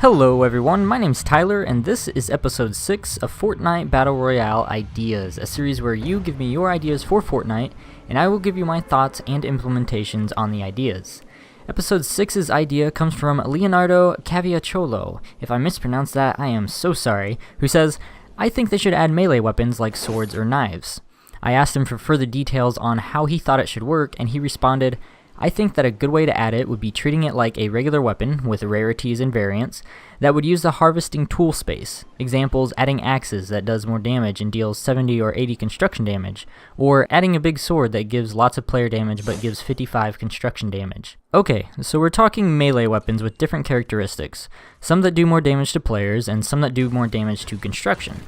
Hello everyone, my name's Tyler, and this is episode 6 of Fortnite Battle Royale Ideas, a series where you give me your ideas for Fortnite, and I will give you my thoughts and implementations on the ideas. Episode 6's idea comes from Leonardo Caviacholo. If I mispronounced that, I am so sorry, who says, I think they should add melee weapons like swords or knives. I asked him for further details on how he thought it should work, and he responded, I think that a good way to add it would be treating it like a regular weapon with rarities and variants that would use the harvesting tool space. Examples, adding axes that does more damage and deals 70 or 80 construction damage, or adding a big sword that gives lots of player damage but gives 55 construction damage. Okay, so we're talking melee weapons with different characteristics, some that do more damage to players and some that do more damage to construction.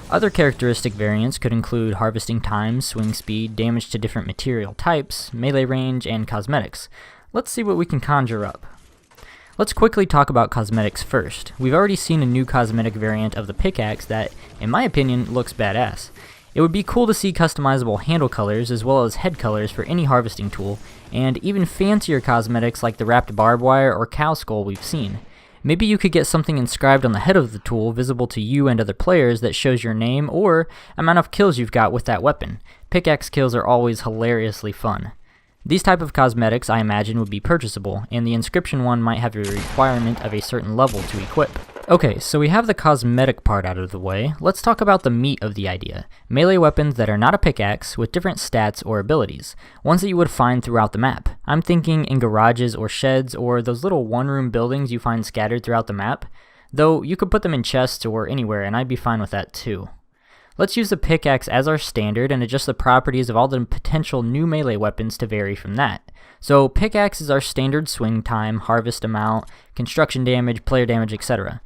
Other characteristic variants could include harvesting time, swing speed, damage to different material types, melee range, and cosmetics. Let's see what we can conjure up. Let's quickly talk about cosmetics first. We've already seen a new cosmetic variant of the pickaxe that, in my opinion, looks badass. It would be cool to see customizable handle colors as well as head colors for any harvesting tool, and even fancier cosmetics like the wrapped barbed wire or cow skull we've seen. Maybe you could get something inscribed on the head of the tool visible to you and other players that shows your name or amount of kills you've got with that weapon. Pickaxe kills are always hilariously fun. These type of cosmetics I imagine would be purchasable, and the inscription one might have a requirement of a certain level to equip. Okay, so we have the cosmetic part out of the way. Let's talk about the meat of the idea. Melee weapons that are not a pickaxe with different stats or abilities. Ones that you would find throughout the map. I'm thinking in garages or sheds or those little one-room buildings you find scattered throughout the map. Though you could put them in chests or anywhere, and I'd be fine with that too. Let's use the pickaxe as our standard and adjust the properties of all the potential new melee weapons to vary from that. So pickaxe is our standard swing time, harvest amount, construction damage, player damage, etc.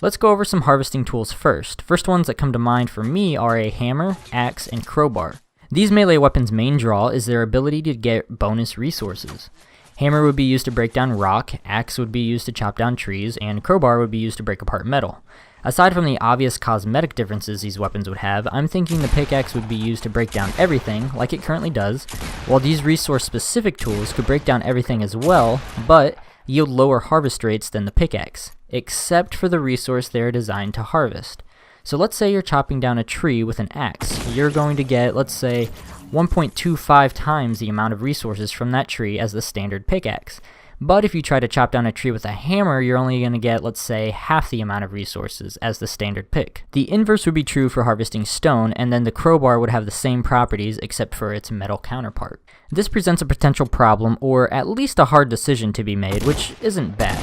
Let's go over some harvesting tools first. First ones that come to mind for me are a hammer, axe, and crowbar. These melee weapons' main draw is their ability to get bonus resources. Hammer would be used to break down rock, axe would be used to chop down trees, and crowbar would be used to break apart metal. Aside from the obvious cosmetic differences these weapons would have, I'm thinking the pickaxe would be used to break down everything, like it currently does, while these resource-specific tools could break down everything as well, but yield lower harvest rates than the pickaxe, except for the resource they are designed to harvest. So let's say you're chopping down a tree with an axe. You're going to get, let's say, 1.25 times the amount of resources from that tree as the standard pickaxe. But if you try to chop down a tree with a hammer, you're only going to get, let's say, half the amount of resources as the standard pick. The inverse would be true for harvesting stone, and then the crowbar would have the same properties except for its metal counterpart. This presents a potential problem, or at least a hard decision to be made, which isn't bad.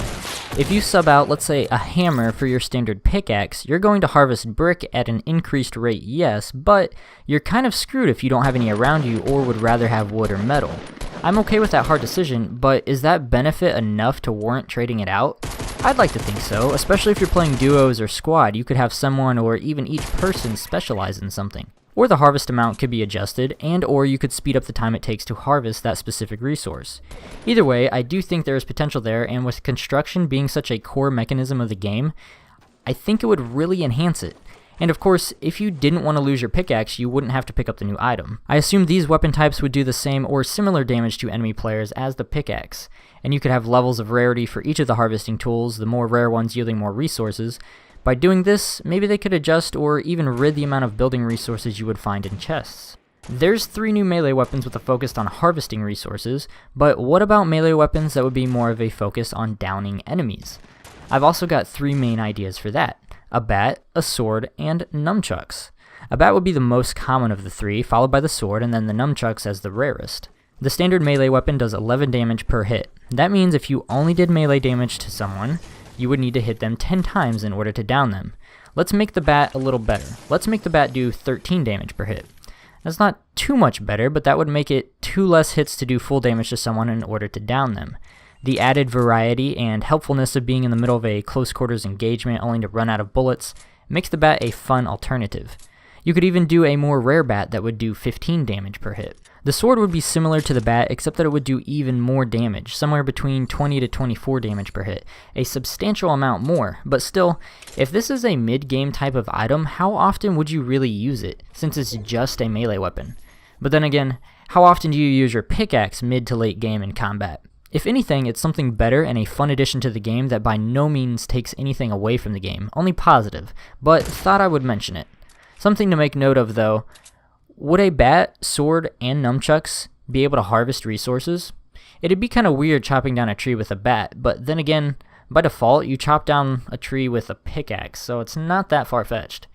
If you sub out, let's say, a hammer for your standard pickaxe, you're going to harvest brick at an increased rate, yes, but you're kind of screwed if you don't have any around you or would rather have wood or metal. I'm okay with that hard decision, but is that benefit enough to warrant trading it out? I'd like to think so, especially if you're playing duos or squad. You could have someone or even each person specialize in something. Or the harvest amount could be adjusted, and or you could speed up the time it takes to harvest that specific resource. Either way, I do think there is potential there, and with construction being such a core mechanism of the game, I think it would really enhance it. And of course, if you didn't want to lose your pickaxe, you wouldn't have to pick up the new item. I assume these weapon types would do the same or similar damage to enemy players as the pickaxe, and you could have levels of rarity for each of the harvesting tools, the more rare ones yielding more resources. By doing this, maybe they could adjust or even rid the amount of building resources you would find in chests. There's 3 new melee weapons with a focus on harvesting resources, but what about melee weapons that would be more of a focus on downing enemies? I've also got 3 main ideas for that. A bat, a sword, and nunchucks. A bat would be the most common of the 3, followed by the sword, and then the nunchucks as the rarest. The standard melee weapon does 11 damage per hit. That means if you only did melee damage to someone, you would need to hit them 10 times in order to down them. Let's make the bat a little better. Let's make the bat do 13 damage per hit. That's not too much better, but that would make it 2 less hits to do full damage to someone in order to down them. The added variety and helpfulness of being in the middle of a close quarters engagement only to run out of bullets makes the bat a fun alternative. You could even do a more rare bat that would do 15 damage per hit. The sword would be similar to the bat except that it would do even more damage, somewhere between 20 to 24 damage per hit, a substantial amount more, but still, if this is a mid-game type of item, how often would you really use it, since it's just a melee weapon? But then again, how often do you use your pickaxe mid to late game in combat? If anything, it's something better and a fun addition to the game that by no means takes anything away from the game, only positive, but thought I would mention it. Something to make note of though, would a bat, sword, and nunchucks be able to harvest resources? It'd be kind of weird chopping down a tree with a bat, but then again, by default, you chop down a tree with a pickaxe, so it's not that far-fetched.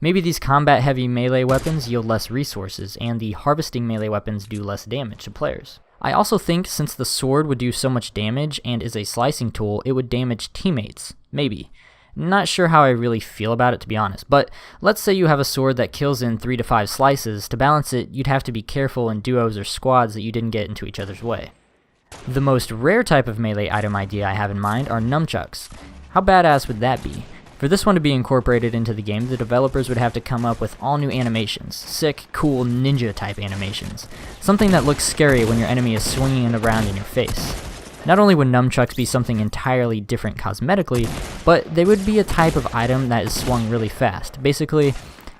Maybe these combat-heavy melee weapons yield less resources, and the harvesting melee weapons do less damage to players. I also think since the sword would do so much damage and is a slicing tool, it would damage teammates. Maybe. Not sure how I really feel about it, to be honest, but let's say you have a sword that kills in 3 to 5 slices. To balance it, you'd have to be careful in duos or squads that you didn't get into each other's way. The most rare type of melee item idea I have in mind are nunchucks. How badass would that be? For this one to be incorporated into the game, the developers would have to come up with all new animations. Sick, cool, ninja type animations. Something that looks scary when your enemy is swinging it around in your face. Not only would nunchucks be something entirely different cosmetically, but they would be a type of item that is swung really fast. Basically,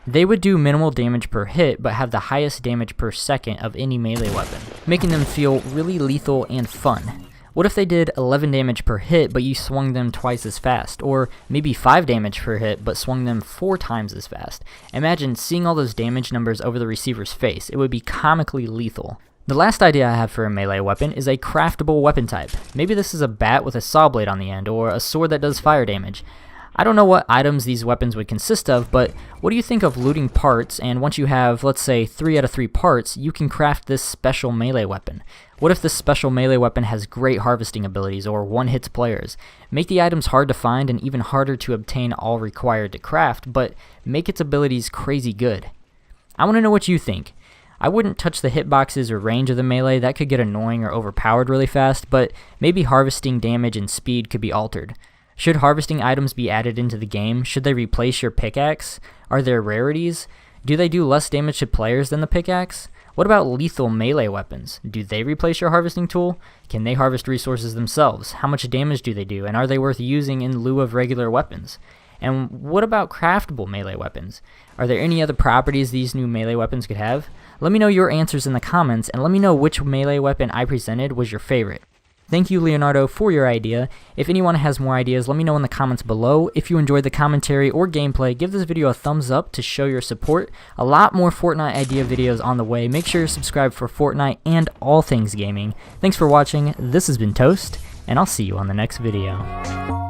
they would do minimal damage per hit, but have the highest damage per second of any melee weapon, making them feel really lethal and fun. What if they did 11 damage per hit, but you swung them twice as fast? Or maybe 5 damage per hit, but swung them 4 times as fast? Imagine seeing all those damage numbers over the receiver's face. It would be comically lethal. The last idea I have for a melee weapon is a craftable weapon type. Maybe this is a bat with a saw blade on the end, or a sword that does fire damage. I don't know what items these weapons would consist of, but what do you think of looting parts, and once you have, let's say, 3 out of 3 parts, you can craft this special melee weapon? What if this special melee weapon has great harvesting abilities, or one-hits players? Make the items hard to find and even harder to obtain all required to craft, but make its abilities crazy good. I want to know what you think. I wouldn't touch the hitboxes or range of the melee, that could get annoying or overpowered really fast, but maybe harvesting damage and speed could be altered. Should harvesting items be added into the game? Should they replace your pickaxe? Are there rarities? Do they do less damage to players than the pickaxe? What about lethal melee weapons? Do they replace your harvesting tool? Can they harvest resources themselves? How much damage do they do? And are they worth using in lieu of regular weapons? And what about craftable melee weapons? Are there any other properties these new melee weapons could have? Let me know your answers in the comments, and let me know which melee weapon I presented was your favorite. Thank you, Leonardo, for your idea. If anyone has more ideas, let me know in the comments below. If you enjoyed the commentary or gameplay, give this video a thumbs up to show your support. A lot more Fortnite idea videos on the way. Make sure you're subscribed for Fortnite and all things gaming. Thanks for watching. This has been Toast, and I'll see you on the next video.